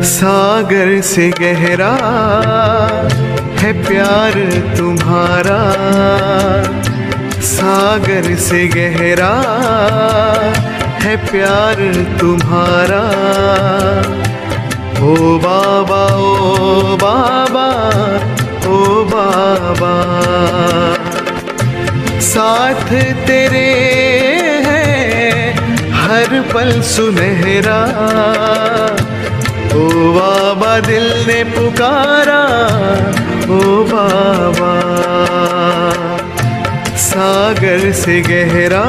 सागर से गहरा है प्यार तुम्हारा, सागर से गहरा है प्यार तुम्हारा। ओ बाबा ओ बाबा ओ बाबा, साथ तेरे है हर पल सुनहरा। ओ बाबा दिल ने पुकारा, ओ बाबा। सागर से गहरा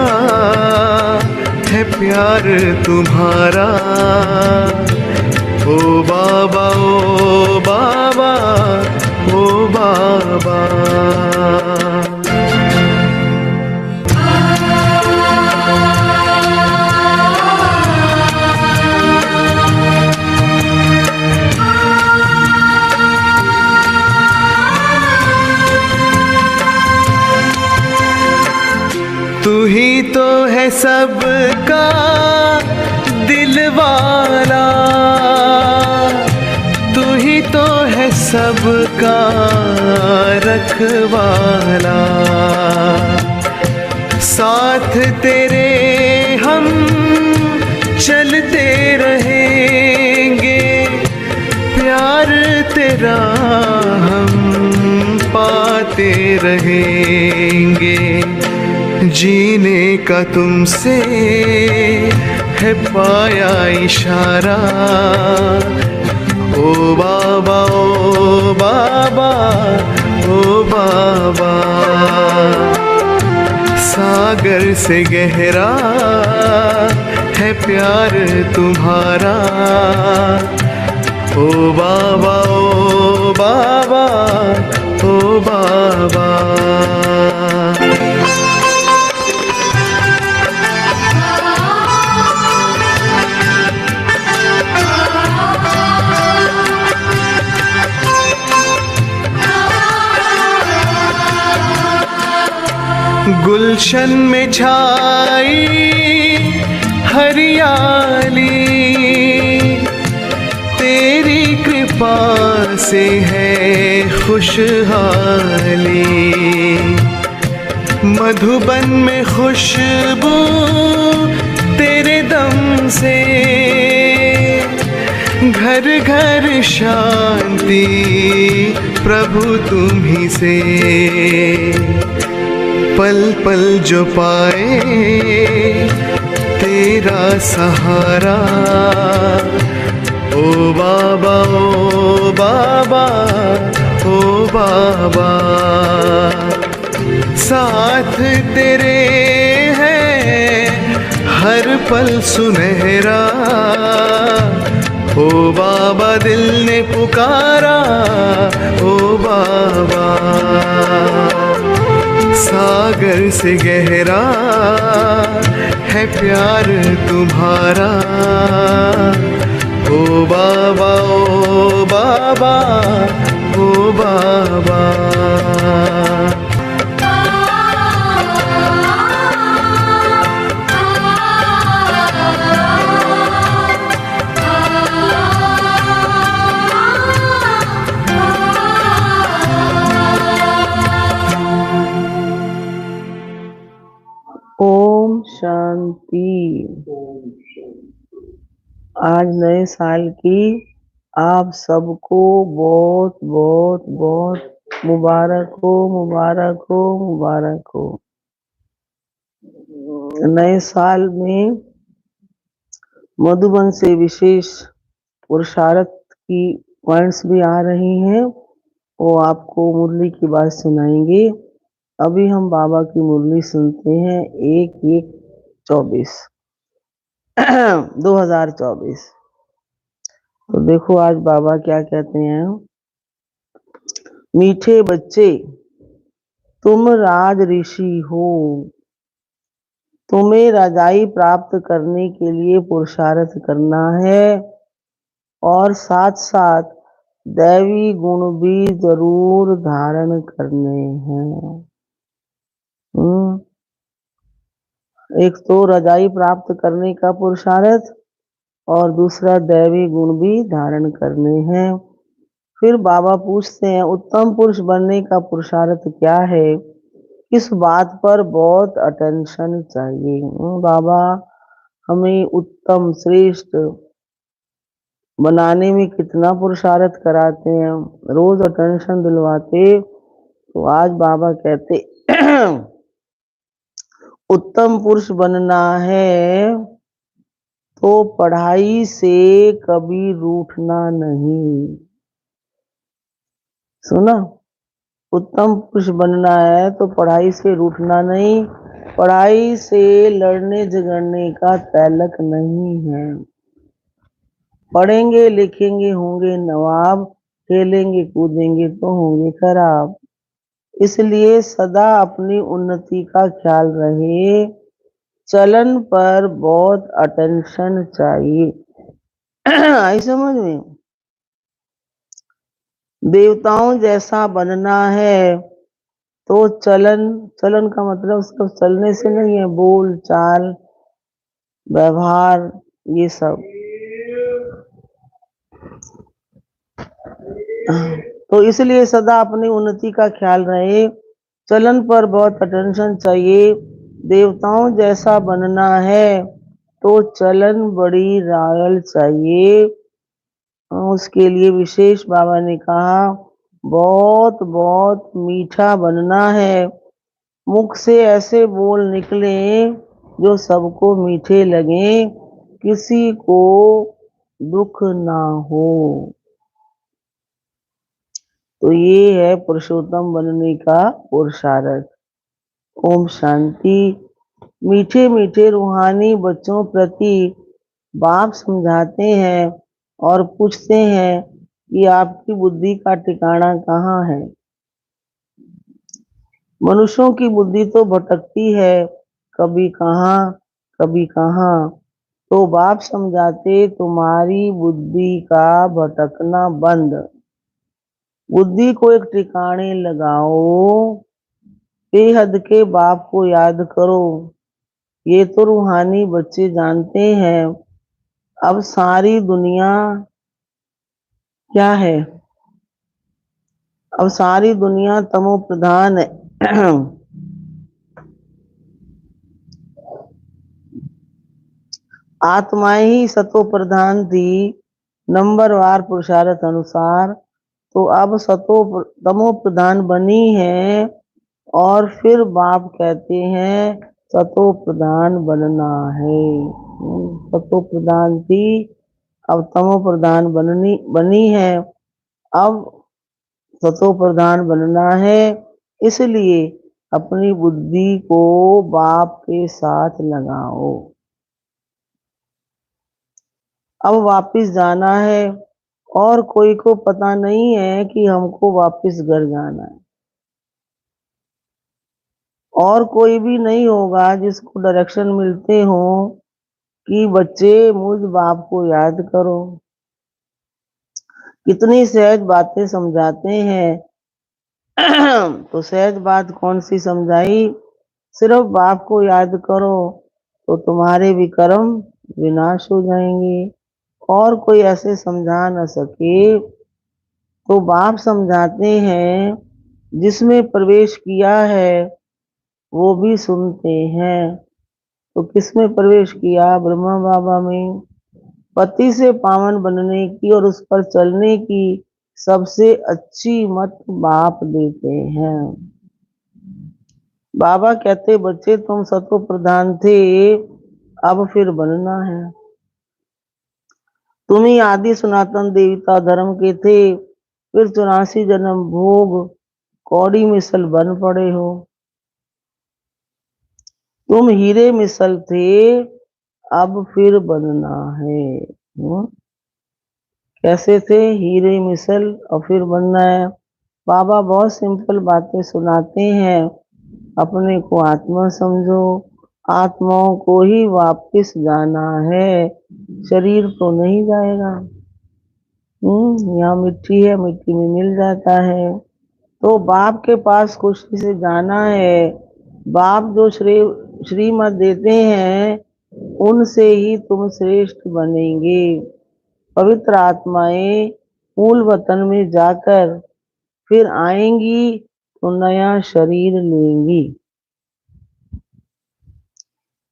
है प्यार तुम्हारा। ओ बाबा ओ बाबा ओ बाबा। तू ही तो है सबका दिल वाला, तू ही तो है सबका रखवाला। साथ तेरे हम चलते रहेंगे, प्यार तेरा हम पाते रहेंगे। जीने का तुमसे है पाया इशारा। ओ बाबा ओ बाबा ओ बाबा। सागर से गहरा है प्यार तुम्हारा। ओ बाबा ओ बाबा ओ बाबा। गुलशन में छाई हरियाली, तेरी कृपा से है खुशहाली। मधुबन में खुशबू तेरे दम से, घर घर शांति प्रभु तुम ही से। पल पल जो पाए तेरा सहारा। ओ बाबा ओ बाबा ओ बाबा। साथ तेरे है हर पल सुनहरा। ओ बाबा दिल ने पुकारा, ओ बाबा। सागर से गहरा है प्यार तुम्हारा। ओ बाबा ओ बाबा ओ बाबा। ओम शांति। आज नए साल की आप सबको बहुत बहुत बहुत मुबारक हो, मुबारक हो, मुबारक हो। नए साल में मधुबन से विशेष पुरुषार्थ की पॉइंट्स भी आ रही हैं, वो आपको मुरली की बात सुनाएंगे। अभी हम बाबा की मुरली सुनते हैं। 1/1/24 2024। तो देखो आज बाबा क्या कहते हैं। मीठे बच्चे, तुम राज ऋषि हो। तुम्हें राजाई प्राप्त करने के लिए पुरुषार्थ करना है और साथ साथ दैवी गुण भी जरूर धारण करने हैं। एक तो रजाई प्राप्त करने का पुरुषार्थ, और दूसरा दैवी गुण भी धारण करने हैं। फिर बाबा पूछते हैं उत्तम पुरुष बनने का पुरुषार्थ क्या है, किस बात पर बहुत अटेंशन चाहिए। बाबा हमें उत्तम श्रेष्ठ बनाने में कितना पुरुषार्थ कराते हैं, रोज अटेंशन दिलवाते। तो आज बाबा कहते उत्तम पुरुष बनना है तो पढ़ाई से कभी रूठना नहीं। सुना, उत्तम पुरुष बनना है तो पढ़ाई से रूठना नहीं, पढ़ाई से लड़ने झगड़ने का तल्लक नहीं है। पढ़ेंगे लिखेंगे होंगे नवाब, खेलेंगे कूदेंगे तो होंगे खराब। इसलिए सदा अपनी उन्नति का ख्याल रहे, चलन पर बहुत अटेंशन चाहिए। आई समझ में। देवताओं जैसा बनना है तो चलन, चलन का मतलब सिर्फ चलने से नहीं है, बोल चाल व्यवहार ये सब। तो इसलिए सदा अपनी उन्नति का ख्याल रहे, चलन पर बहुत अटेंशन चाहिए। देवताओं जैसा बनना है तो चलन बड़ी रॉयल चाहिए। उसके लिए विशेष बाबा ने कहा बहुत बहुत मीठा बनना है, मुख से ऐसे बोल निकले जो सबको मीठे लगे, किसी को दुख ना हो। तो ये है पुरुषोत्तम बनने का पुरुषार्थ। ओम शांति। मीठे मीठे रूहानी बच्चों प्रति बाप समझाते हैं और पूछते हैं कि आपकी बुद्धि का ठिकाना कहाँ है। मनुष्यों की बुद्धि तो भटकती है, कभी कहाँ कभी कहाँ। तो बाप समझाते तुम्हारी बुद्धि का भटकना बंद, बुद्धि को एक ठिकाने लगाओ, बेहद के बाप को याद करो। ये तो रूहानी बच्चे जानते हैं। अब सारी दुनिया क्या है, अब सारी दुनिया तमो प्रधान है। आत्माएं ही सतो प्रधान थी नंबरवार पुरुषार्थ अनुसार, तो अब सतो तमो प्रधान बनी है और फिर बाप कहते हैं सतो प्रधान बनना है। सतो प्रधान थी, अब तमो प्रधान बनी है। अब सतो प्रधान बनना है, इसलिए अपनी बुद्धि को बाप के साथ लगाओ। अब वापिस जाना है और कोई को पता नहीं है कि हमको वापिस घर जाना है, और कोई भी नहीं होगा जिसको डायरेक्शन मिलते हो कि बच्चे मुझ बाप को याद करो। कितनी सहज बातें समझाते हैं। तो सहज बात कौन सी समझाई, सिर्फ बाप को याद करो तो तुम्हारे भी कर्म विनाश हो जाएंगे। और कोई ऐसे समझा न सके तो बाप समझाते हैं, जिसमें प्रवेश किया है वो भी सुनते हैं। तो किसमें प्रवेश किया, ब्रह्मा बाबा में। पति से पावन बनने की और उस पर चलने की सबसे अच्छी मत बाप देते हैं। बाबा कहते बच्चे तुम सतो प्रधान थे, अब फिर बनना है। तुम ही आदि सनातन देवता धर्म के थे, फिर 84 जन्म भोग कौड़ी मिसल बन पड़े हो। तुम हीरे मिसल थे, अब फिर बनना है। कैसे थे, हीरे मिसल और फिर बनना है। बाबा बहुत सिंपल बातें सुनाते हैं, अपने को आत्मा समझो, आत्माओं को ही वापस जाना है, शरीर तो नहीं जाएगा। यहाँ मिट्टी है, मिट्टी में मिल जाता है। तो बाप के पास खुशी से जाना है। बाप जो श्रीमत देते हैं उनसे ही तुम श्रेष्ठ बनेंगे। पवित्र आत्माएं मूल वतन में जाकर फिर आएंगी तो नया शरीर लेंगी।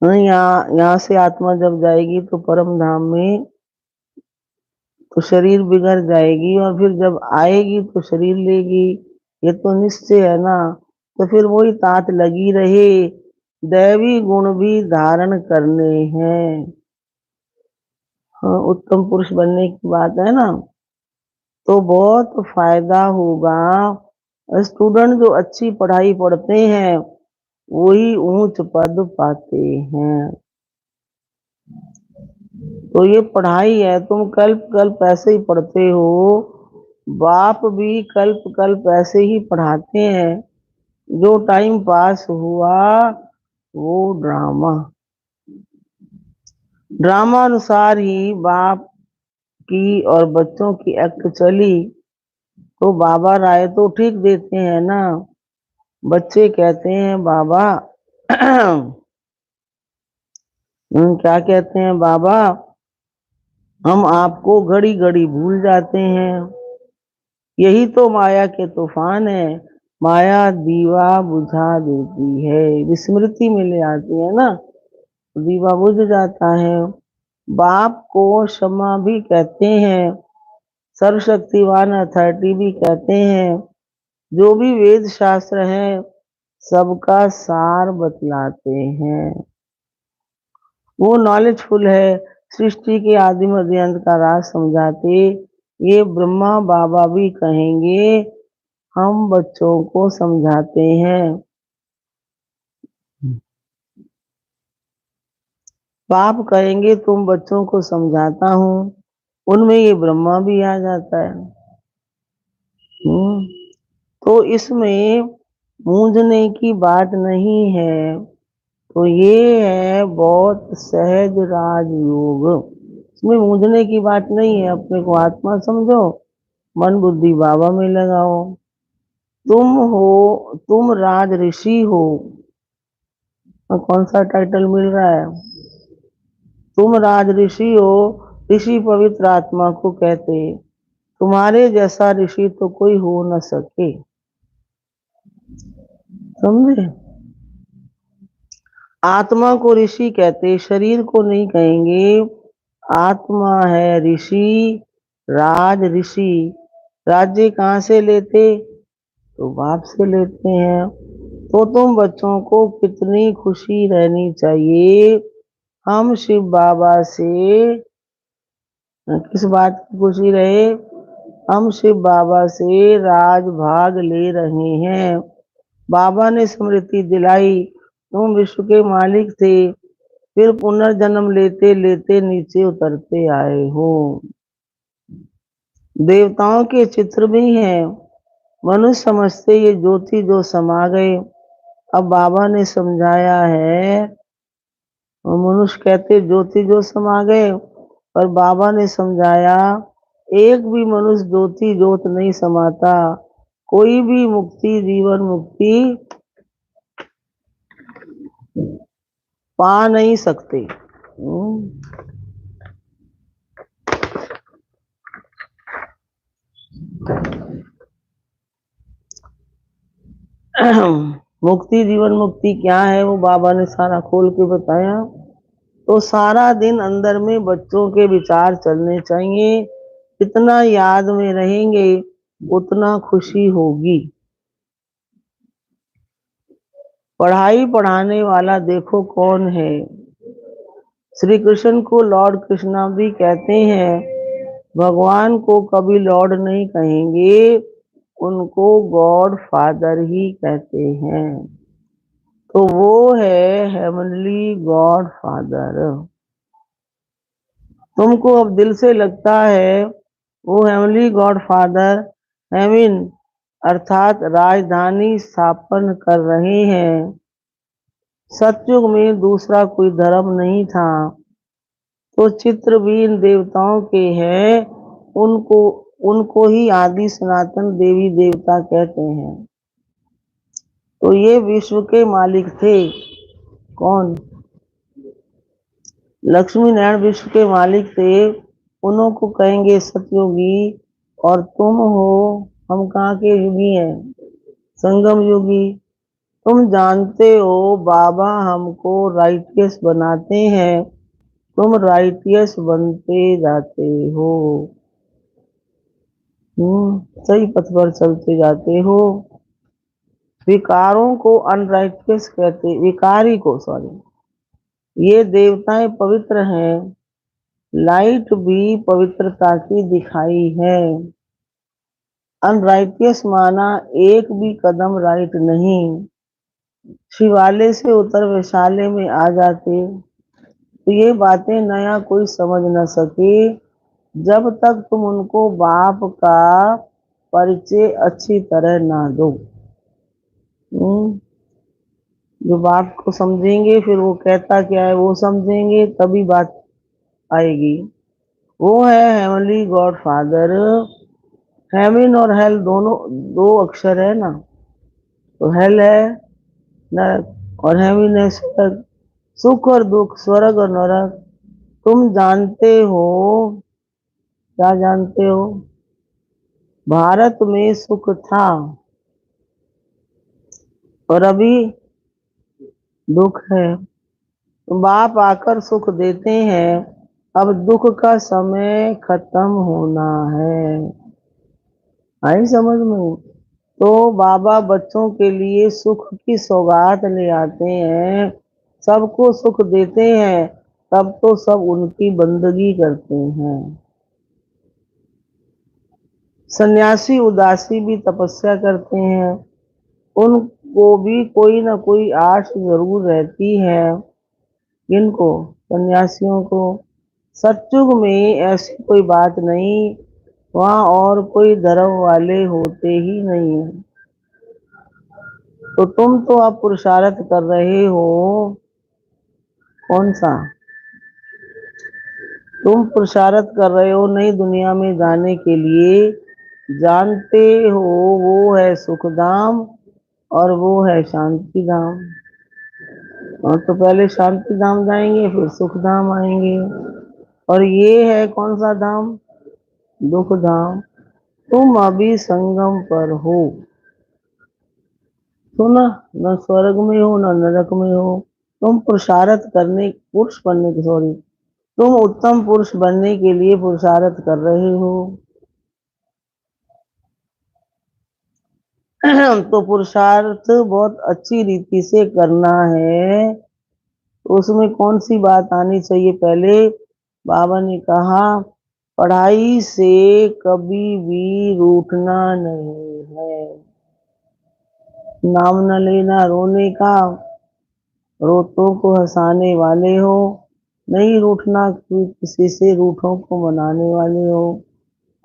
यहाँ से आत्मा जब जाएगी तो परम धाम में तो शरीर बिगड़ जाएगी, और फिर जब आएगी तो शरीर लेगी। ये तो निश्चय है ना। तो फिर वही तात लगी रहे, दैवी गुण भी धारण करने हैं। हाँ, उत्तम पुरुष बनने की बात है ना, तो बहुत फायदा होगा। स्टूडेंट जो अच्छी पढ़ाई पढ़ते हैं वही ऊंच पद पाते हैं। तो ये पढ़ाई है, तुम कल्प कल्प ऐसे ही पढ़ते हो, बाप भी कल्प कल्प ऐसे ही पढ़ाते हैं। जो टाइम पास हुआ वो ड्रामा, ड्रामा अनुसार ही बाप की और बच्चों की एक्ट चली। तो बाबा राय तो ठीक देते हैं ना। बच्चे कहते हैं बाबा क्या कहते हैं बाबा, हम आपको घड़ी घड़ी भूल जाते हैं। यही तो माया के तूफान है। माया दीवा बुझा देती है, विस्मृति में ले आती है ना, दीवा बुझ जाता है। बाप को क्षमा भी कहते हैं, सर्वशक्तिवान अथॉरिटी भी कहते हैं। जो भी वेद शास्त्र है सबका सार बतलाते हैं। वो नॉलेजफुल है, सृष्टि के आदि मध्य अंत का राज समझाते। ये ब्रह्मा बाबा भी कहेंगे हम बच्चों को समझाते हैं। बाप कहेंगे तुम बच्चों को समझाता हूँ, उनमें ये ब्रह्मा भी आ जाता है। हम्म, तो इसमें मूंझने की बात नहीं है। तो ये है बहुत सहज राजयोग। इसमें मूंझने की बात नहीं है। अपने को आत्मा समझो, मन बुद्धि बाबा में लगाओ। तुम राज ऋषि हो। और कौन सा टाइटल मिल रहा है? तुम राज ऋषि हो। ऋषि पवित्र आत्मा को कहते हैं। तुम्हारे जैसा ऋषि तो कोई हो न सके। समझे? आत्मा को ऋषि कहते, शरीर को नहीं कहेंगे। आत्मा है ऋषि, राज ऋषि। राज्य कहाँ से लेते? तो बाप से लेते हैं। तो तुम बच्चों को कितनी खुशी रहनी चाहिए। हम शिव बाबा से किस बात की खुशी रहे? हम शिव बाबा से राज भाग ले रहे हैं। बाबा ने स्मृति दिलाई तुम विश्व के मालिक थे, फिर पुनर्जन्म लेते लेते नीचे उतरते आए हो। देवताओं के चित्र भी हैं। मनुष्य समझते ये ज्योति जो समा गए। अब बाबा ने समझाया है, और मनुष्य कहते ज्योति जो समा गए, पर बाबा ने समझाया एक भी मनुष्य ज्योति ज्योत नहीं समाता। कोई भी मुक्ति जीवन मुक्ति पा नहीं सकते। मुक्ति जीवन मुक्ति क्या है वो बाबा ने सारा खोल के बताया। तो सारा दिन अंदर में बच्चों के विचार चलने चाहिए। जितना याद में रहेंगे उतना खुशी होगी। पढ़ाई पढ़ाने वाला देखो कौन है। श्री कृष्ण को लॉर्ड कृष्णा भी कहते हैं। भगवान को कभी लॉर्ड नहीं कहेंगे, उनको गॉड फादर ही कहते हैं। तो वो है हेवनली गॉड फादर। तुमको अब दिल से लगता है वो हेवनली गॉड फादर हेवन अर्थात राजधानी स्थापन कर रहे हैं। सतयुग में दूसरा कोई धर्म नहीं था, तो चित्र भी इन देवताओं के हैं। उनको उनको ही आदि सनातन देवी देवता कहते हैं। तो ये विश्व के मालिक थे। कौन? लक्ष्मी नारायण विश्व के मालिक थे, उन्हों को कहेंगे सतयोगी, और तुम हो, हम कहाँ के योगी हैं, संगम योगी। तुम जानते हो बाबा हमको राइटियस बनाते हैं, तुम राइटियस बनते जाते हो। सही पथ पर चलते जाते हो। विकारों को अनराइटियस कहते, विकारी को, सॉरी। ये देवताएं पवित्र हैं, लाइट भी पवित्रता की दिखाई है। अनराइटियस माना एक भी कदम राइट नहीं। शिवालय से उतर वैशाल्य में आ जाते तो ये बातें नया कोई समझ न सके, जब तक तुम उनको बाप का परिचय अच्छी तरह ना दो। हम्म, जो बाप को समझेंगे फिर वो कहता क्या है वो समझेंगे, तभी बात आएगी। वो है हेवनली गॉड फादर। हेवन और हेल दोनों दो अक्षर है ना, तो हेल है नरक और हेवन है स्वर्ग। सुख और दुख, स्वर्ग और नरक। तुम जानते हो, क्या जानते हो, भारत में सुख था और अभी दुख है। बाप आकर सुख देते हैं, अब दुख का समय खत्म होना है। आई समझ में? तो बाबा बच्चों के लिए सुख की सौगात ले आते हैं, सबको सुख देते हैं, तब तो सब उनकी बंदगी करते हैं। सन्यासी उदासी भी तपस्या करते हैं, उनको भी कोई ना कोई आश जरूर रहती है। किनको? सन्यासियों को। सत्युग में ऐसी कोई बात नहीं, वहाँ और कोई धर्म वाले होते ही नहीं है। तो तुम तो अब पुरुषार्थ कर रहे हो, कौन सा? तुम पुरुषार्थ कर रहे हो नई दुनिया में जाने के लिए। जानते हो वो है सुखधाम और वो है शांति धाम। और तो पहले शांति धाम जाएंगे, फिर सुख धाम आएंगे। और ये है कौन सा धाम? दुख धाम। तुम अभी संगम पर हो, तो न स्वर्ग में हो न नरक में हो। तुम पुरुषार्थ करने, पुरुष बनने की, सॉरी, तुम उत्तम पुरुष बनने के लिए पुरुषार्थ कर रहे हो। तो पुरुषार्थ बहुत अच्छी रीति से करना है। तो उसमें कौन सी बात आनी चाहिए पहले? बाबा ने कहा पढ़ाई से कभी भी रूठना नहीं है। नाम न लेना रोने का, रोतों को हंसाने वाले हो। नहीं रूठना कि किसी से, रूठों को मनाने वाले हो।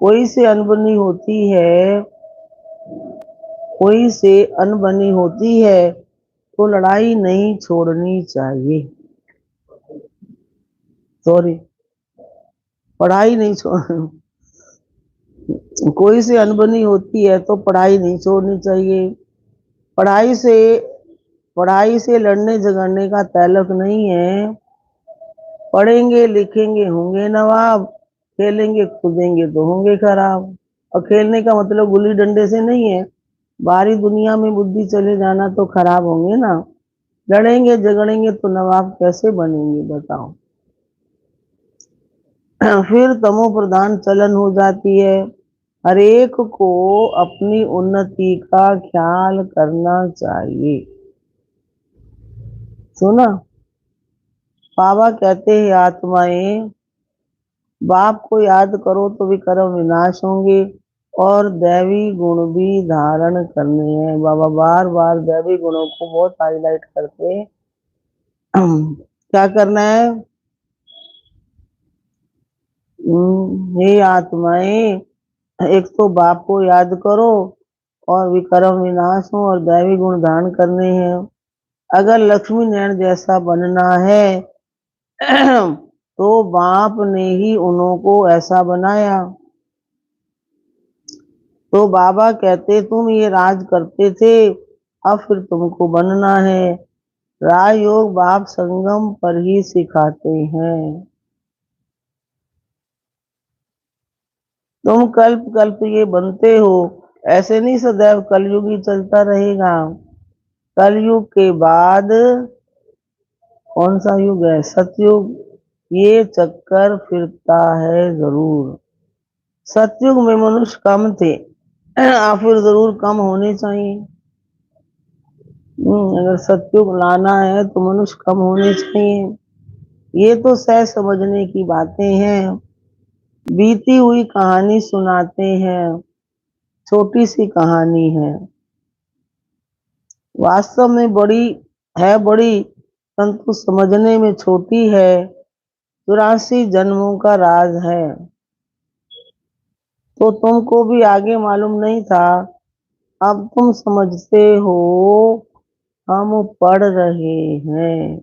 कोई से अनबनी होती है, कोई से अनबनी होती है तो लड़ाई नहीं छोड़नी चाहिए। सॉरी, पढ़ाई नहीं छोड़, कोई से अनबनी होती है तो पढ़ाई नहीं छोड़नी चाहिए। पढ़ाई से, पढ़ाई से लड़ने झगड़ने का ताल्लुक नहीं है। पढ़ेंगे लिखेंगे होंगे नवाब, खेलेंगे कूदेंगे तो होंगे खराब। और खेलने का मतलब गुल्ली डंडे से नहीं है, बाहरी दुनिया में बुद्धि चले जाना तो खराब होंगे ना। लड़ेंगे झगड़ेंगे तो नवाब कैसे बनेंगे बताओ। फिर तमो प्रधान चलन हो जाती है। हर एक को अपनी उन्नति का ख्याल करना चाहिए। सुना? बाबा कहते हैं आत्माएं, बाप को याद करो तो विक्रम विनाश होंगे और दैवी गुण भी धारण करने हैं। बाबा बार बार दैवी गुणों को बहुत हाईलाइट करते हैं। क्या करना है? हे आत्माएं, एक तो बाप को याद करो और विक्रम विनाश हो और दैवी गुण धारण करने हैं। अगर लक्ष्मी नारायण जैसा बनना है तो बाप ने ही उन्हों को ऐसा बनाया। तो बाबा कहते तुम ये राज करते थे, अब फिर तुमको बनना है। राजयोग बाप संगम पर ही सिखाते हैं। तुम कल्प कल्प ये बनते हो, ऐसे नहीं सदैव कलयुग ही चलता रहेगा। कलयुग के बाद कौन सा युग है? सतयुग। ये चक्कर फिरता है जरूर। सतयुग में मनुष्य कम थे, फिर जरूर कम होने चाहिए। अगर सतयुग लाना है तो मनुष्य कम होने चाहिए। ये तो सह समझने की बातें हैं। बीती हुई कहानी सुनाते हैं, छोटी सी कहानी है, वास्तव में बड़ी, परंतु समझने में छोटी है। 84 जन्मों का राज है। तो तुमको भी आगे मालूम नहीं था, अब तुम समझते हो। हम पढ़ रहे हैं।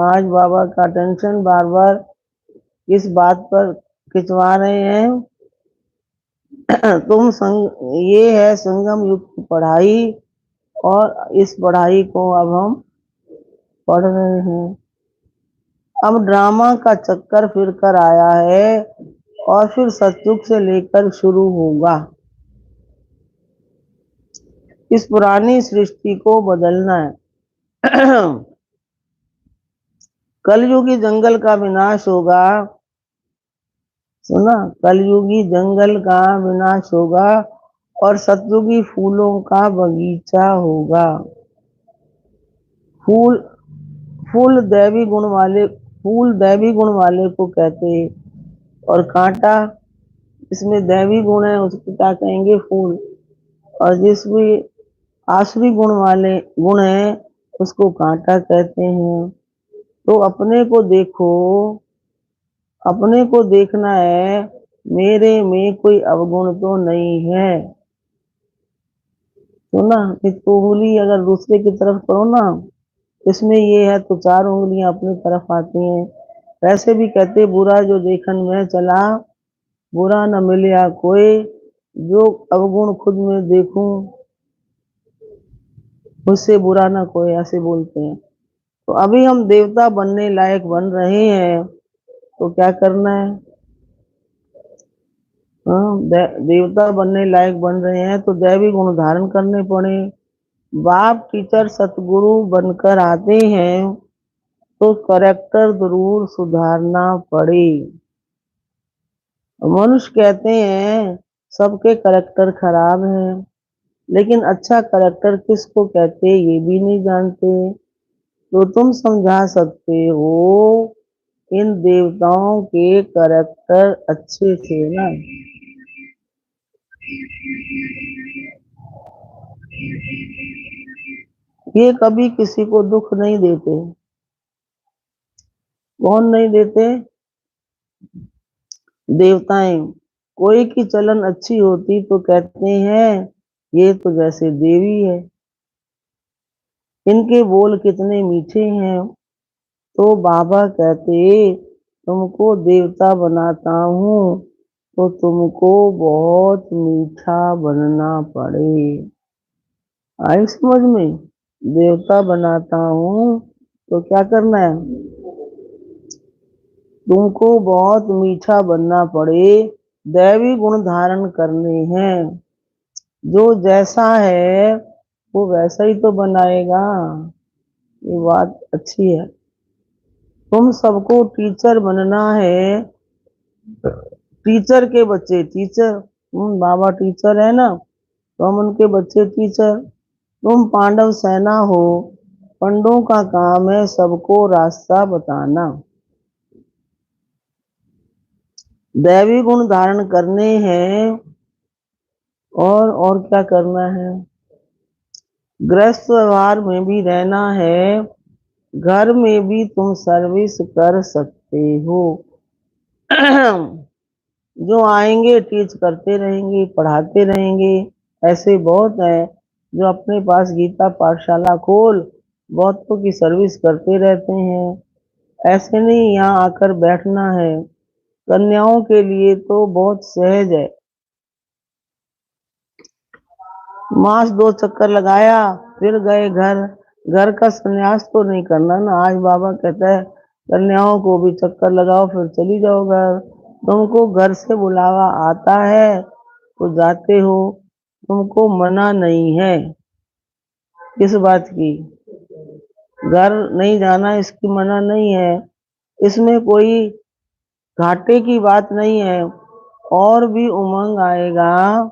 आज बाबा का टेंशन बार बार इस बात पर खिंचवा रहे हैं। ये है संगम युग की पढ़ाई, और इस पढ़ाई को अब हम पढ़ रहे हैं। अब ड्रामा का चक्कर फिर कर आया है, और फिर सतयुग से लेकर शुरू होगा। इस पुरानी सृष्टि को बदलना है। कलयुगी जंगल का विनाश होगा। सुना? कलयुगी जंगल का विनाश होगा और सतयुगी फूलों का बगीचा होगा। फूल फूल दैवी गुण वाले फूल दैवी गुण वाले को कहते हैं, और कांटा इसमें दैवी गुण है उसको क्या कहेंगे? फूल। और जिसमें आसुरी गुण है उसको कांटा कहते हैं। तो अपने को देखना है, मेरे में कोई अवगुण तो नहीं है। तो ना, इसको उंगली अगर दूसरे की तरफ करो ना, इसमें ये है तो 4 उंगलियां अपनी तरफ आती हैं। वैसे भी कहते बुरा जो देखन में चला, बुरा न मिलया कोई, जो अवगुण खुद में देखूं उससे बुरा ना कोई, ऐसे बोलते हैं। तो अभी हम देवता बनने लायक बन रहे हैं, तो क्या करना है? हाँ, देवता बनने लायक बन रहे हैं तो दैवी गुण धारण करने पड़े। बाप टीचर सतगुरु बनकर आते हैं तो करेक्टर जरूर सुधारना पड़े। मनुष्य कहते हैं सबके करेक्टर खराब है, लेकिन अच्छा करेक्टर किसको कहते ये भी नहीं जानते। तो तुम समझा सकते हो, इन देवताओं के करेक्टर अच्छे थे ना। ये कभी किसी को दुख नहीं देते। कौन नहीं देते? देवताएं। कोई की चलन अच्छी होती तो कहते हैं ये तो जैसे देवी है, इनके बोल कितने मीठे हैं। तो बाबा कहते तुमको देवता बनाता हूँ तो तुमको बहुत मीठा बनना पड़े। आई समझ में? देवता बनाता हूँ तो क्या करना है? तुमको बहुत मीठा बनना पड़े, दैवी गुण धारण करने हैं। जो जैसा है वो वैसा ही तो बनाएगा। ये बात अच्छी है। तुम सबको टीचर बनना है। टीचर के बच्चे टीचर, बाबा टीचर है ना, तो हम उनके बच्चे टीचर। तुम पांडव सेना हो, पंडों का काम है सबको रास्ता बताना। दैवी गुण धारण करने हैं, और क्या करना है? गृहस्थ व्यवहार में भी रहना है, घर में भी तुम सर्विस कर सकते हो। जो आएंगे टीच करते रहेंगे, पढ़ाते रहेंगे। ऐसे बहुत हैं जो अपने पास गीता पाठशाला खोल बहुतों की सर्विस करते रहते हैं। ऐसे नहीं यहाँ आकर बैठना है। कन्याओं के लिए तो बहुत सहज है। मास 2 चक्कर लगाया, फिर गए घर, घर का संन्यास तो नहीं करना ना। आज बाबा कहता है कन्याओं को भी चक्कर लगाओ फिर चली जाओ घर। तुमको घर से बुलावा आता है तो जाते हो, तुमको मना नहीं है किस बात की। घर नहीं जाना इसकी मना नहीं है, इसमें कोई घाटे की बात नहीं है। और भी उमंग आएगा।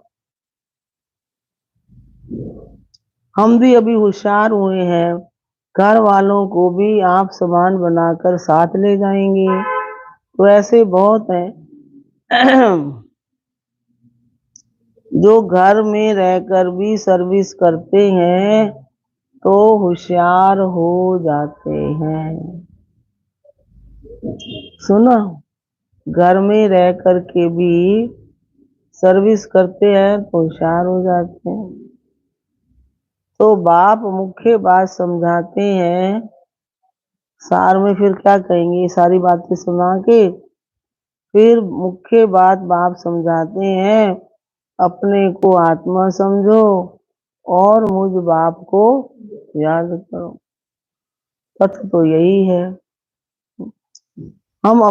हम भी अभी होशियार हुए हैं, घर वालों को भी आप समान बनाकर साथ ले जाएंगे। तो ऐसे बहुत हैं जो घर में रहकर भी सर्विस करते हैं तो होशियार हो जाते हैं। सुना, घर में रह कर के भी सर्विस करते हैं तो होशियार हो जाते हैं। तो बाप मुख्य बात समझाते हैं, सार में फिर क्या कहेंगे, सारी बातें सुना के फिर मुख्य बात बाप समझाते हैं, अपने को आत्मा समझो और मुझ बाप को याद करो। तथ्य तो यही है। हम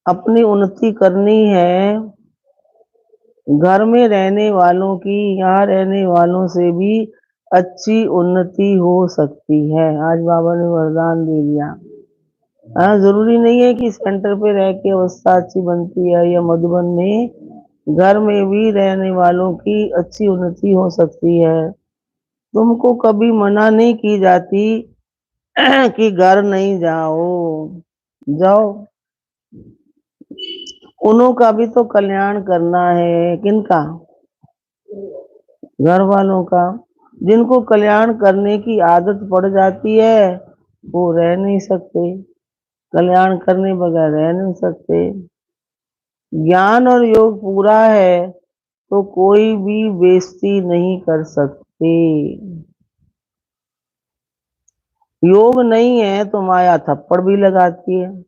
अपनी उन्नति करनी है। घर में रहने वालों की यहाँ रहने वालों से भी अच्छी उन्नति हो सकती है। आज बाबा ने वरदान दे दिया। हाँ, जरूरी नहीं है कि सेंटर पे रह के अवस्था अच्छी बनती है, या मधुबन में घर में भी रहने वालों की अच्छी उन्नति हो सकती है। तुमको कभी मना नहीं की जाती कि घर नहीं जाओ, जाओ। उन्हों का भी तो कल्याण करना है। किनका? घर वालों का। जिनको कल्याण करने की आदत पड़ जाती है वो रह नहीं सकते, कल्याण करने बगैर रह नहीं सकते। ज्ञान और योग पूरा है तो कोई भी बेइज्जती नहीं कर सकते। योग नहीं है तो माया थप्पड़ भी लगाती है।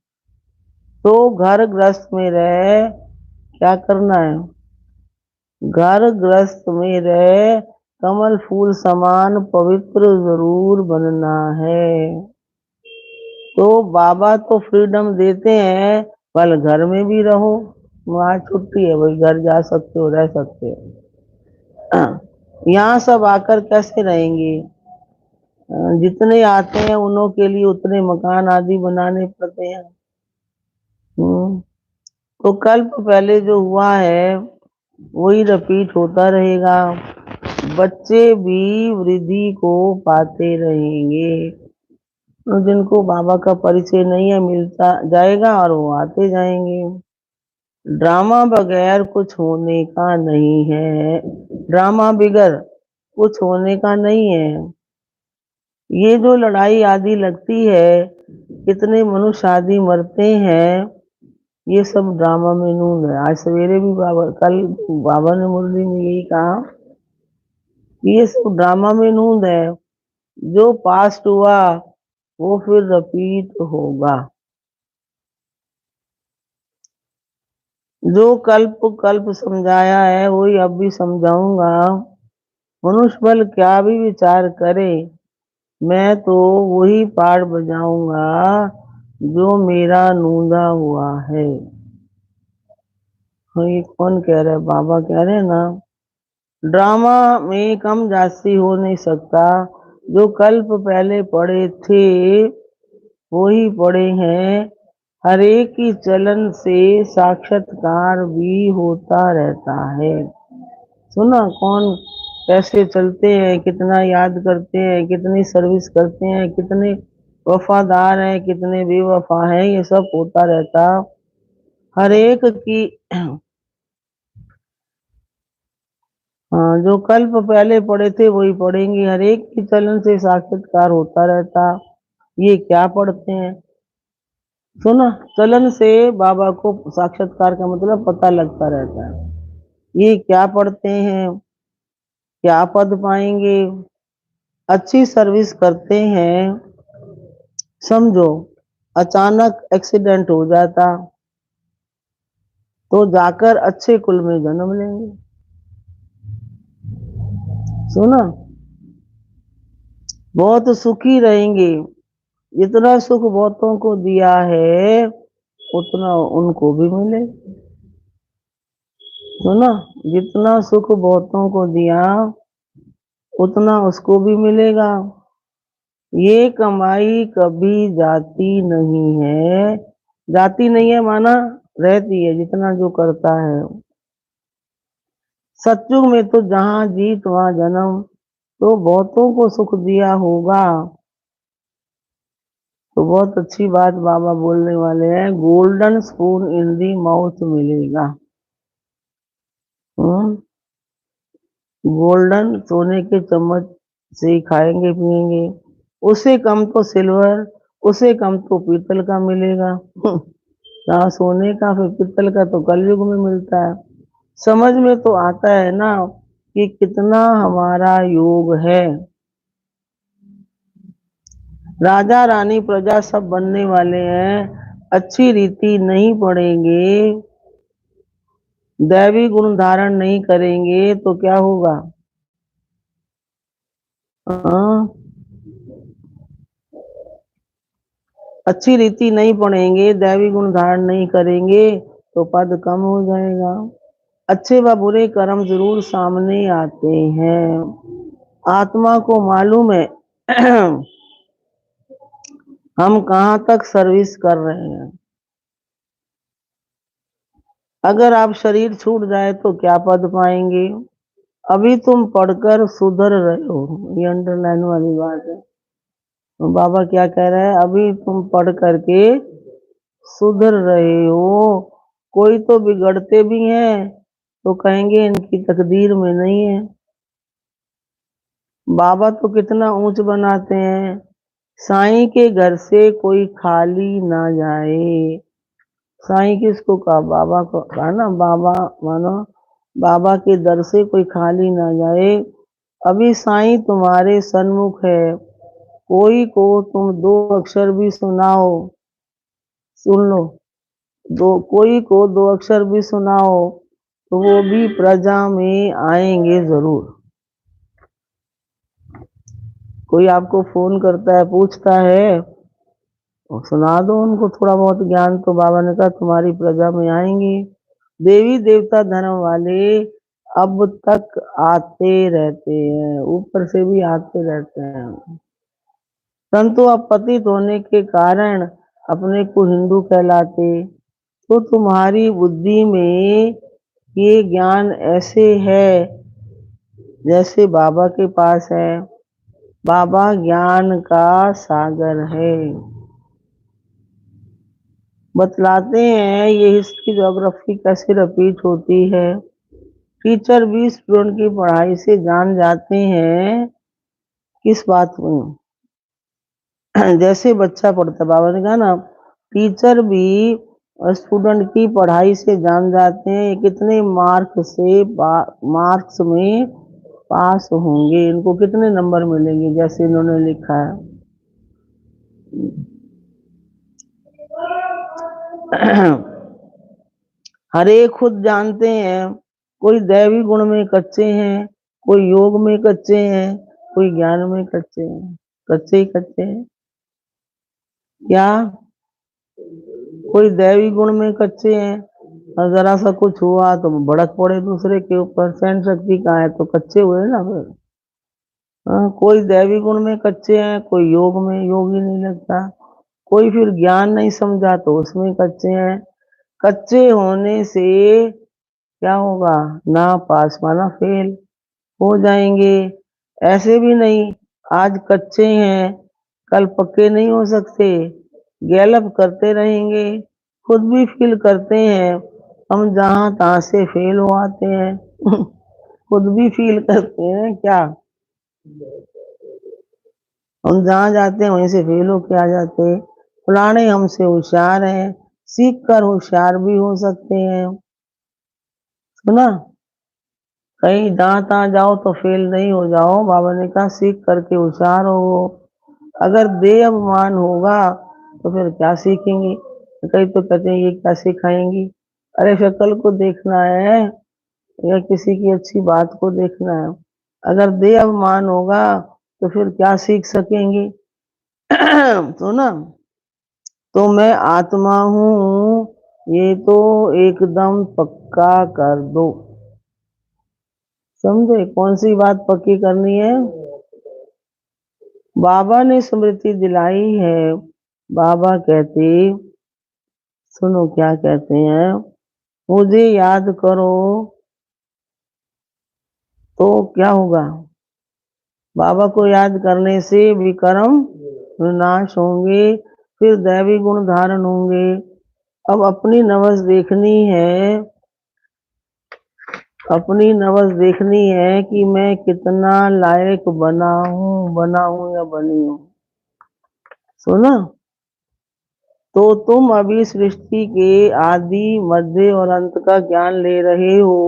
तो घर गृहस्थ में रह क्या करना है? घर गृहस्थ में रह कमल फूल समान पवित्र जरूर बनना है। तो बाबा तो फ्रीडम देते हैं, कल घर में भी रहो, वहाँ छुट्टी है भाई, घर जा सकते हो, रह सकते हो। यहाँ सब आकर कैसे रहेंगे? जितने आते हैं उन्हों के लिए उतने मकान आदि बनाने पड़ते हैं। हम्म, तो कल्प पहले जो हुआ है वही रिपीट होता रहेगा। बच्चे भी वृद्धि को पाते रहेंगे। तो जिनको बाबा का परिचय नहीं है मिलता जाएगा और वो आते जाएंगे। ड्रामा बगैर कुछ होने का नहीं है, ड्रामा बिगर कुछ होने का नहीं है। ये जो लड़ाई आदि लगती है, कितने मनुष्य आदि मरते हैं, ये सब ड्रामा में नून है। आज सवेरे भी कल बाबा ने मुरली में यही कहा कि ये सब ड्रामा में नून है। जो पास्ट हुआ वो फिर रिपीट होगा। जो कल्प कल्प समझाया है वही अब भी समझाऊंगा। मनुष्य बल क्या भी विचार करे, मैं तो वही पाठ बजाऊंगा जो मेरा नूंदा हुआ है। हाँ, ये कौन कह रहा है? बाबा कह रहे हैं ना। ड्रामा में कम जास्ती हो नहीं सकता। जो कल्प पहले पढ़े थे वही पढ़े हैं। हर एक की चलन से साक्षात्कार भी होता रहता है। सुना, कौन कैसे चलते हैं, कितना याद करते हैं, कितनी सर्विस करते हैं, कितने वफादार हैं, कितने बेवफा हैं, ये सब होता रहता। हर एक की हाँ, जो कल्प पहले पढ़े थे वही पढ़ेंगे। हर एक की चलन से साक्षात्कार होता रहता। ये क्या पढ़ते हैं? सुना, चलन से बाबा को साक्षात्कार का मतलब पता लगता रहता है। ये क्या पढ़ते हैं, क्या पद पाएंगे? अच्छी सर्विस करते हैं, समझो अचानक एक्सीडेंट हो जाता तो जाकर अच्छे कुल में जन्म लेंगे। सुना, बहुत सुखी रहेंगे। जितना सुख बहुतों को दिया है उतना उनको भी मिले। सुना, जितना सुख बहुतों को दिया उतना उसको भी मिलेगा। ये कमाई कभी जाती नहीं है। जाती नहीं है माना रहती है, जितना जो करता है। सतयुग में तो जहां जीत वहां जन्म, तो बहुतों को सुख दिया होगा। तो बहुत अच्छी बात बाबा बोलने वाले हैं, golden spoon in the mouth मिलेगा। हम्म, गोल्डन सोने के चम्मच से ही खाएंगे पिएंगे। उससे कम तो सिल्वर, उससे कम तो पीतल का मिलेगा। जहाँ सोने का फिर पीतल का तो कलयुग में मिलता है। समझ में तो आता है ना कि कितना हमारा योग है। राजा रानी प्रजा सब बनने वाले हैं, अच्छी रीति नहीं पढ़ेंगे, दैवी गुण धारण नहीं करेंगे तो क्या होगा? हाँ? अच्छी रीति नहीं पढ़ेंगे, दैवी गुण धारण नहीं करेंगे तो पद कम हो जाएगा। अच्छे व बुरे कर्म जरूर सामने आते हैं। आत्मा को मालूम है हम कहाँ तक सर्विस कर रहे हैं। अगर आप शरीर छूट जाए तो क्या पद पाएंगे? अभी तुम पढ़कर सुधर रहे हो, ये अंडरलाइन वाली बात है। तो बाबा क्या कह रहे हैं, अभी तुम पढ़ करके सुधर रहे हो। कोई तो बिगड़ते भी हैं तो कहेंगे इनकी तकदीर में नहीं है। बाबा तो कितना ऊंच बनाते हैं, साईं के घर से कोई खाली ना जाए। साईं किसको कहा? बाबा को कहा ना। बाबा मानो बाबा के दर से कोई खाली ना जाए। अभी साईं तुम्हारे सन्मुख है, कोई को तुम दो अक्षर भी सुनाओ, सुन लो, कोई को दो अक्षर भी सुनाओ तो वो भी प्रजा में आएंगे जरूर। कोई आपको फोन करता है, पूछता है, और सुना दो उनको थोड़ा बहुत ज्ञान, तो बाबा ने कहा तुम्हारी प्रजा में आएंगे। देवी देवता धर्म वाले अब तक आते रहते हैं, ऊपर से भी आते रहते हैं। परंतु अब पतित होने के कारण अपने को हिंदू कहलाते। तो तुम्हारी बुद्धि में ये ज्ञान ऐसे है जैसे बाबा के पास है। बाबा ज्ञान का सागर है। बतलाते हैं ये हिस्ट्री ज्योग्राफी कैसे रिपीट होती है। टीचर भी स्टूडेंट की पढ़ाई से जान जाते हैं किस बात में। जैसे बच्चा पढ़ता, बाबा ने कहा ना, टीचर भी स्टूडेंट की पढ़ाई से जान जाते हैं कितने मार्क्स में पास होंगे, इनको कितने नंबर मिलेंगे, जैसे इन्होंने लिखा है। हर एक खुद जानते हैं, कोई दैवी गुण में कच्चे हैं, कोई योग में कच्चे हैं, कोई ज्ञान में कच्चे हैं। कच्चे ही कच्चे हैं क्या? कोई दैवी गुण में कच्चे हैं, और जरा सा कुछ हुआ तो भड़क पड़े दूसरे के ऊपर, सहन शक्ति कहाँ है, तो कच्चे हुए ना फिर। हाँ, कोई दैवी गुण में कच्चे हैं, कोई योग में, योग ही नहीं लगता। कोई फिर ज्ञान नहीं समझा तो उसमें कच्चे हैं। कच्चे होने से क्या होगा? ना पास माना फेल हो जाएंगे। ऐसे भी नहीं, आज कच्चे हैं कल पक्के नहीं हो सकते, गैलप करते रहेंगे। खुद भी फील करते हैं हम जहां तहां से फेल हो आते हैं। खुद भी फील करते हैं क्या, हम जहाँ जाते हैं वहीं से फेल होके आ जाते हैं। फलाने हमसे होशियार हैं, सीख कर होशियार भी हो सकते हैं। सुना, कहीं जहाँ तहाँ जाओ तो फेल नहीं हो जाओ। बाबा ने कहा सीख करके होशियार हो। अगर दे अभिमान होगा तो फिर क्या सीखेंगे? कई तो कहते हैं ये क्या सिखाएंगी। अरे शक्ल को देखना है या किसी की अच्छी बात को देखना है। अगर दे अभिमान होगा तो फिर क्या सीख सकेंगे। तो ना, तो मैं आत्मा हूँ ये तो एकदम पक्का कर दो। समझे कौन सी बात पक्की करनी है। बाबा ने स्मृति दिलाई है। बाबा कहते, सुनो क्या कहते हैं, मुझे याद करो तो क्या होगा। बाबा को याद करने से विकर्म विनाश होंगे, फिर दैवी गुण धारण होंगे। अब अपनी नवस देखनी है, अपनी नवस देखनी है कि मैं कितना लायक बना हूं या बनी हूं। सुना। तो तुम अभी सृष्टि के आदि मध्य और अंत का ज्ञान ले रहे हो।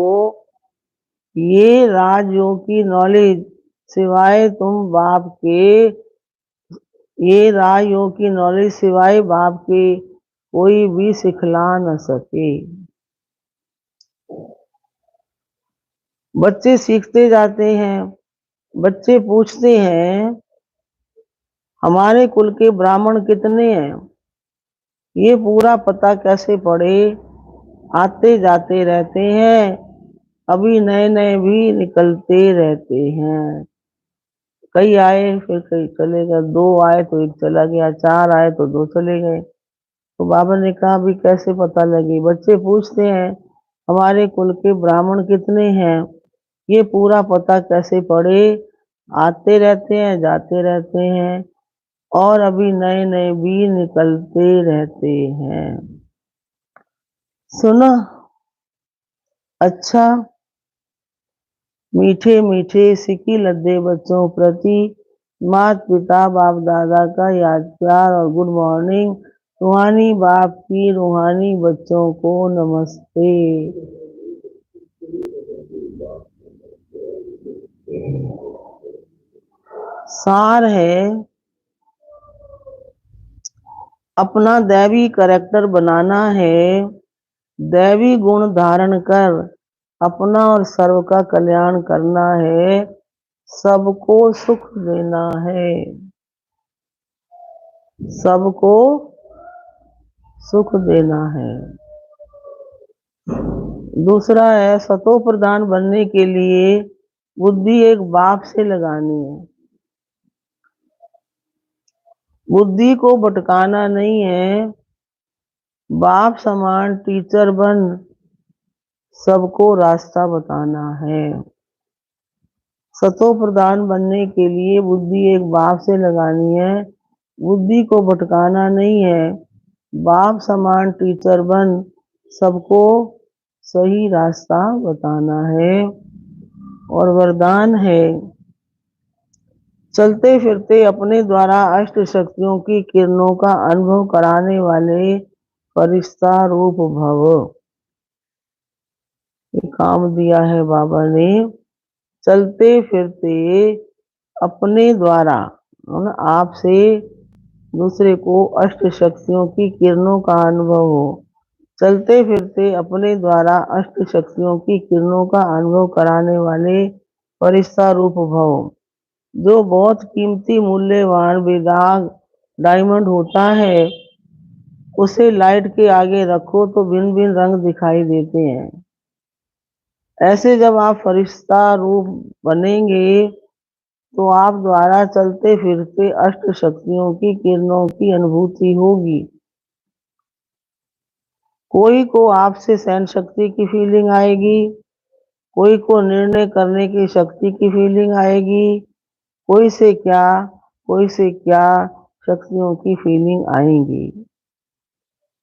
ये राजयोग की नॉलेज सिवाय तुम बाप के, ये राजयोग की नॉलेज सिवाय बाप के कोई भी सिखला न सके। बच्चे सीखते जाते हैं। बच्चे पूछते हैं हमारे कुल के ब्राह्मण कितने हैं, ये पूरा पता कैसे पड़े। आते जाते रहते हैं, अभी नए नए भी निकलते रहते हैं। कई आए फिर कई चले गए, दो आए तो एक चला गया, चार आए तो दो चले गए। तो बाबा ने कहा अभी कैसे पता लगे। बच्चे पूछते हैं हमारे कुल के ब्राह्मण कितने हैं, ये पूरा पता कैसे पड़े। आते रहते हैं जाते रहते हैं, और अभी नए नए भी निकलते रहते हैं। सुना। अच्छा, मीठे मीठे सिकी लद्दे बच्चों प्रति मात पिता बाप दादा का याद प्यार और गुड मॉर्निंग। रूहानी बाप की रूहानी बच्चों को नमस्ते। सार है, अपना दैवी करैक्टर बनाना है, दैवी गुण धारण कर अपना और सर्व का कल्याण करना है, सबको सुख देना है, सबको सुख देना है। दूसरा है सतो प्रधान बनने के लिए बुद्धि एक बाप से लगानी है। बुद्धि को भटकाना नहीं है, बाप समान टीचर बन सबको रास्ता बताना है। सतो प्रधान बनने के लिए बुद्धि एक बाप से लगानी है, बुद्धि को भटकाना नहीं है, बाप समान टीचर बन सबको सही रास्ता बताना है। और वरदान है चलते फिरते अपने द्वारा अष्ट शक्तियों की किरणों का अनुभव कराने वाले फरिश्ता रूप भव। ये काम दिया है बाबा ने। चलते फिरते अपने द्वारा आपसे दूसरे को अष्ट शक्तियों की किरणों का अनुभव हो। चलते फिरते अपने द्वारा अष्ट शक्तियों की किरणों का अनुभव कराने वाले फरिश्ता रूप भव। जो बहुत कीमती मूल्यवान बेदाग डायमंड होता है, उसे लाइट के आगे रखो तो भिन्न भिन्न रंग दिखाई देते हैं। ऐसे जब आप फरिश्ता रूप बनेंगे तो आप द्वारा चलते फिरते अष्ट शक्तियों की किरणों की अनुभूति होगी। कोई को आपसे सहन शक्ति की फीलिंग आएगी, कोई को निर्णय करने की शक्ति की फीलिंग आएगी, कोई से क्या शक्तियों की फीलिंग आएंगी।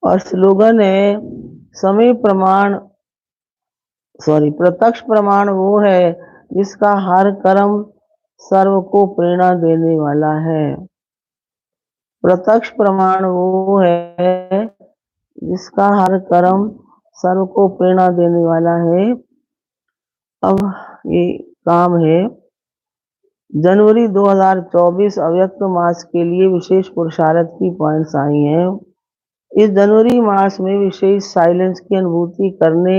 और स्लोगन है समय प्रमाण प्रत्यक्ष प्रमाण वो है जिसका हर कर्म सर्व को प्रेरणा देने वाला है। प्रत्यक्ष प्रमाण वो है जिसका हर कर्म सर्व को प्रेरणा देने वाला है। अब ये काम है जनवरी 2024 अव्यक्त मास के लिए विशेष पुरुषार्थ की पॉइंट्स आई हैं। इस जनवरी मास में विशेष साइलेंस की अनुभूति करने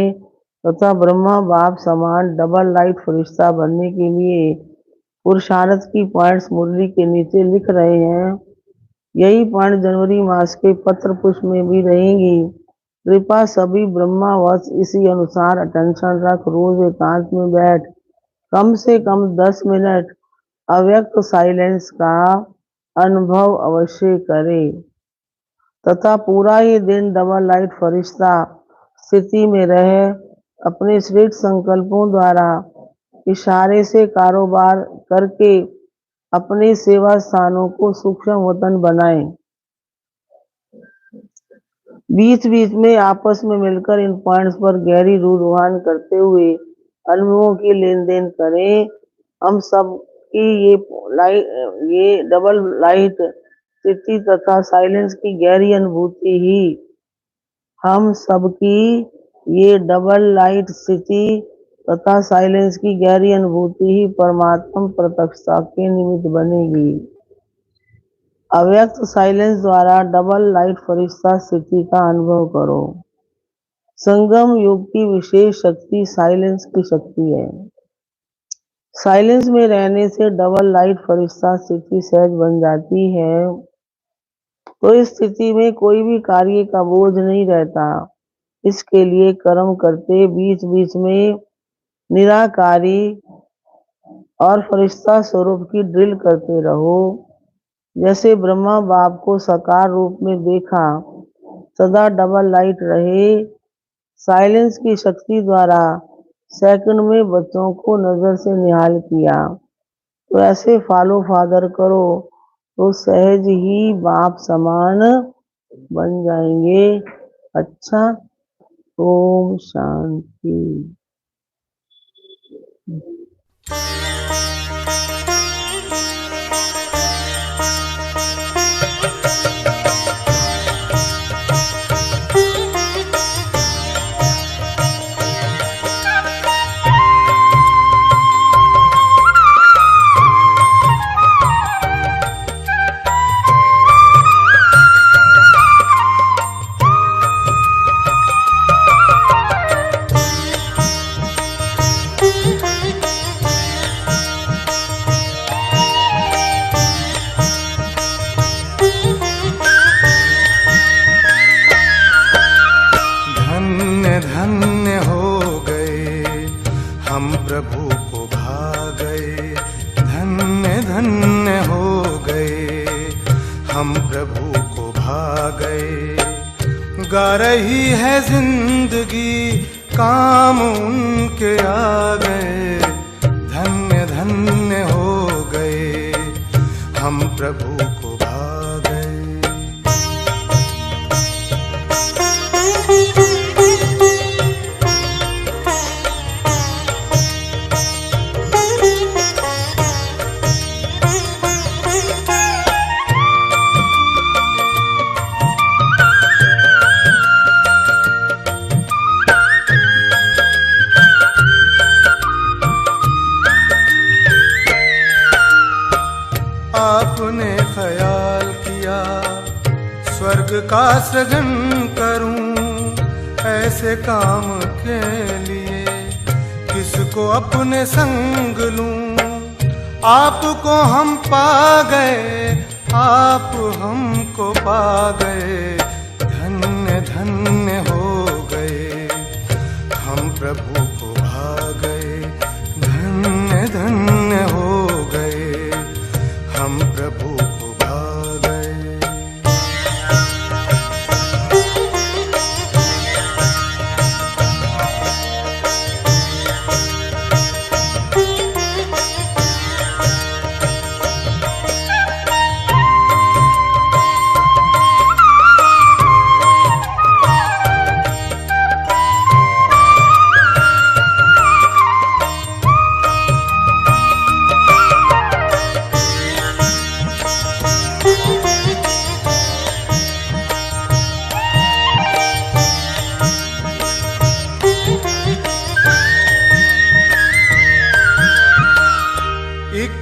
तथा ब्रह्मा बाप समान डबल लाइट फरिश्ता बनने के लिए पुरुषार्थ की पॉइंट्स मुरली के नीचे लिख रहे हैं। यही पॉइंट जनवरी मास के पत्र पुष्प में भी रहेंगी। कृपा सभी ब्रह्मावश इसी अनुसार अटेंशन रख रोज एकांत में बैठ कम से कम 10 मिनट अव्यक्त साइलेंस का अनुभव अवश्य करे तथा पूरा ही दिन डबल लाइट फरिश्ता स्थिति में रहे। अपने श्रेष्ठ संकल्पों द्वारा इशारे से कारोबार करके अपने सेवा स्थानों को सूक्ष्म वतन बनाएं। बीच बीच में आपस में मिलकर इन पॉइंट्स पर गहरी रूहान करते हुए अनुभवों की लेन देन करें। हम सब की ये डबल लाइट स्थिति तथा साइलेंस की गहरी अनुभूति ही हम सबकी ये डबल लाइट स्थिति तथा साइलेंस की गहरी अनुभूति ही परमात्मा प्रत्यक्षता के निमित्त बनेगी। अव्यक्त साइलेंस द्वारा डबल लाइट फरिश्ता स्थिति का अनुभव करो। संगम युग की विशेष शक्ति साइलेंस की शक्ति है। साइलेंस में रहने से डबल लाइट फरिश्ता स्थिति सहज बन जाती है। तो इस स्थिति में कोई भी कार्य का बोझ नहीं रहता। इसके लिए कर्म करते बीच बीच में निराकारी और फरिश्ता स्वरूप की ड्रिल करते रहो। जैसे ब्रह्मा बाप को साकार रूप में देखा, सदा डबल लाइट रहे। साइलेंस की शक्ति द्वारा सेकंड में बच्चों को नजर से निहाल किया। तो ऐसे फॉलो फादर करो तो सहज ही बाप समान बन जाएंगे। अच्छा, ओम शांति। गा रही है जिंदगी, काम उनके आ गए। धन्य धन्य हो गए, हम प्रभु को भा गए। आपने ख्याल किया स्वर्ग का सृजन करूं, ऐसे काम के लिए किसको अपने संग लूं। आपको हम पा गए, आप हमको पा गए। धन्य धन्य हो गए, हम प्रभु को भा गए। धन्य धन्य हो गए, हम प्रभु को भा गए।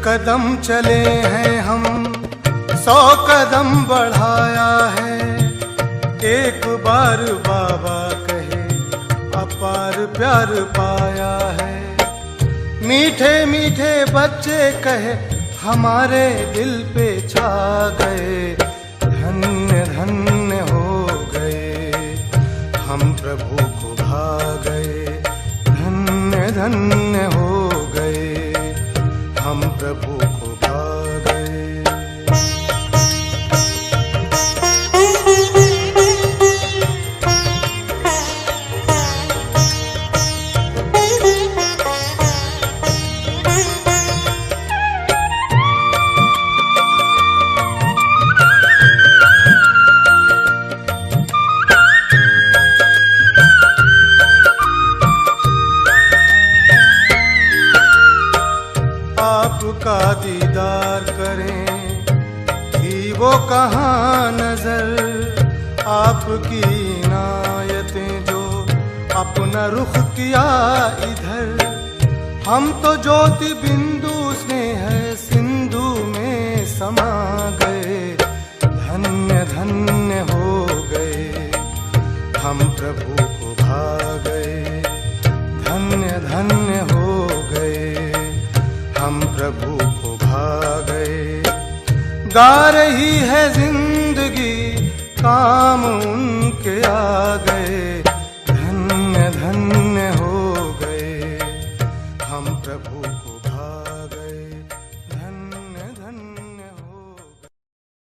कदम चले हैं हम, 100 कदम बढ़ाया है। एक बार बाबा कहे, अपार प्यार पाया है। मीठे मीठे बच्चे कहे हमारे दिल पे छा गए। धन्य धन्य हो गए हम प्रभु को भा गए। धन्य धन्य हो गए हम प्रभु को भा गए। आपका दीदार करें थी वो कहाँ नजर। आपकी इनायतें जो अपना रुख किया इधर। हम तो ज्योति बिंदु स्नेह सिंधु में समा गए। धन्य धन्य हो गए हम प्रभु को भा गए। धन्य धन्य हो गए हम प्रभु को भा गए। गा रही है जिंदगी काम उन